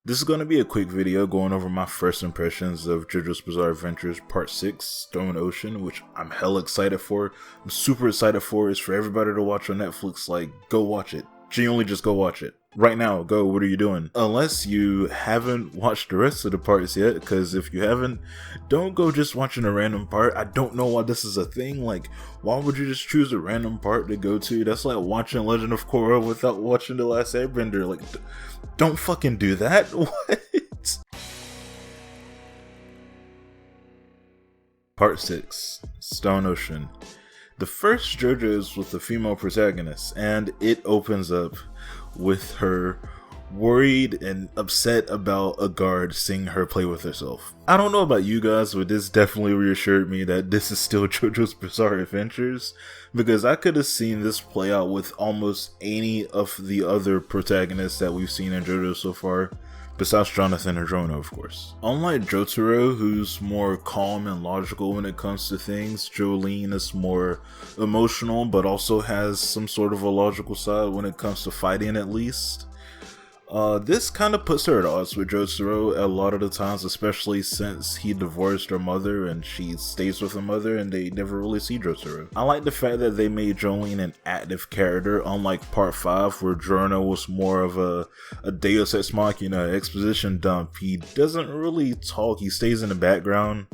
This is going to be a quick video going over my first impressions of JoJo's Bizarre Adventures Part 6, Stone Ocean, which I'm hella excited for. I'm super excited for. It's for everybody to watch on Netflix. Like, go watch it. Genuinely just go watch it. Right now, go. What are you doing? Unless you haven't watched the rest of the parts yet, because if you haven't, don't go just watching a random part. I don't know why this is a thing. Like, why would you just choose a random part to go to? That's like watching Legend of Korra without watching The Last Airbender. Like, don't fucking do that. What? Part 6, Stone Ocean. The first JoJo is with the female protagonist, and it opens up with her worried and upset about a guard seeing her play with herself. I don't know about you guys, but this definitely reassured me that this is still JoJo's Bizarre Adventures, because I could have seen this play out with almost any of the other protagonists that we've seen in JoJo so far, besides Jonathan or Drono, of course. Unlike Jotaro, who's more calm and logical when it comes to things, Jolyne is more emotional, but also has some sort of a logical side when it comes to fighting, at least. This kind of puts her at odds with Jotaro a lot of the times, especially since he divorced her mother and she stays with her mother and they never really see Jotaro. I like the fact that they made Jolyne an active character, unlike Part 5 where Drono was more of a Deus Ex Machina exposition dump. He doesn't really talk, he stays in the background.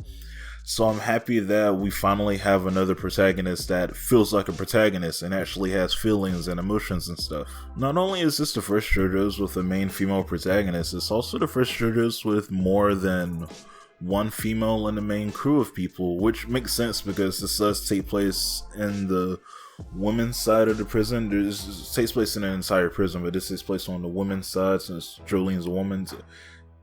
So I'm happy that we finally have another protagonist that feels like a protagonist and actually has feelings and emotions and stuff. Not only is this the first JoJo's with a main female protagonist, it's also the first JoJo's with more than one female in the main crew of people, which makes sense because this does take place in the women's side of the prison. This takes place in an entire prison, but this takes place on the women's side since Jolyne's a woman.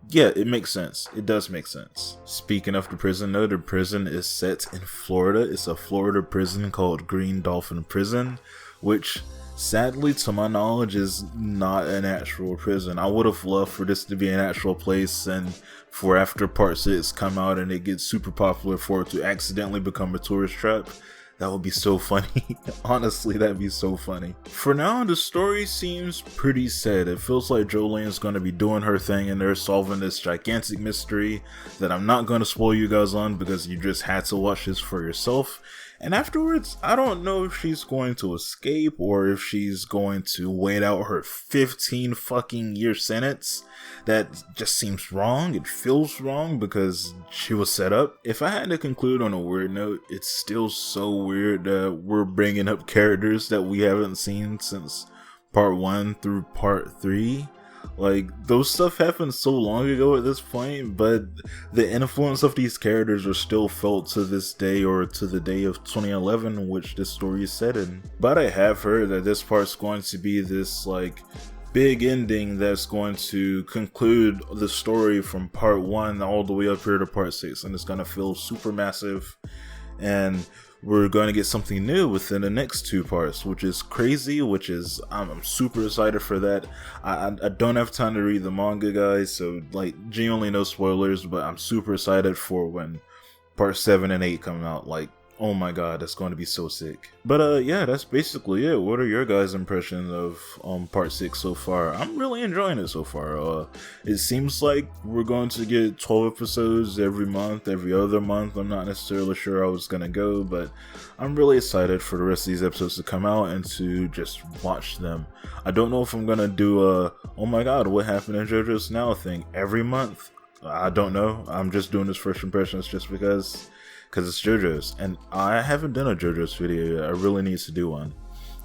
Yeah, it makes sense. It does make sense. Speaking of the prison though, the prison is set in Florida. It's a Florida prison called Green Dolphin Prison, which sadly to my knowledge is not an actual prison. I would have loved for this to be an actual place and for after Part 6 come out and it gets super popular for it to accidentally become a tourist trap. That would be so funny. Honestly, that'd be so funny. For now, the story seems pretty sad. It feels like Jolyne is going to be doing her thing and they're solving this gigantic mystery that I'm not going to spoil you guys on because you just had to watch this for yourself. And afterwards, I don't know if she's going to escape or if she's going to wait out her 15 fucking year sentence. That just seems wrong. It feels wrong because she was set up. If I had to conclude on a weird note, it's still so weird that we're bringing up characters that we haven't seen since Part 1 through Part 3. Like, those stuff happened so long ago at this point, but the influence of these characters are still felt to this day or to the day of 2011, which this story is set in. But I have heard that this part's going to be this, like, big ending that's going to conclude the story from Part 1 all the way up here to Part 6, and it's going to feel super massive, and we're going to get something new within the next 2 parts, which is crazy, which is, I'm super excited for that. I don't have time to read the manga, guys, so like genuinely no spoilers, but I'm super excited for when Part 7 and 8 come out. Like, oh my god, that's going to be so sick. But yeah, that's basically it. What are your guys' impressions of Part 6 so far? I'm really enjoying it so far. It seems like we're going to get 12 episodes every month, every other month. I'm not necessarily sure how it's gonna go, but I'm really excited for the rest of these episodes to come out and to just watch them. I don't know if I'm gonna do a oh my god, what happened in JoJo's Now thing every month. I don't know. I'm just doing this first impressions just because it's JoJo's, and I haven't done a JoJo's video yet. I really need to do one,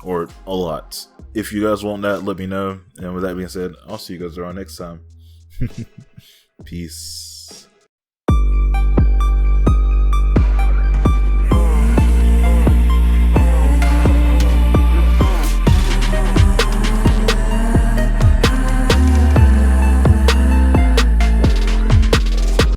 or a lot. If you guys want that, let me know, and with that being said, I'll see you guys around next time. Peace.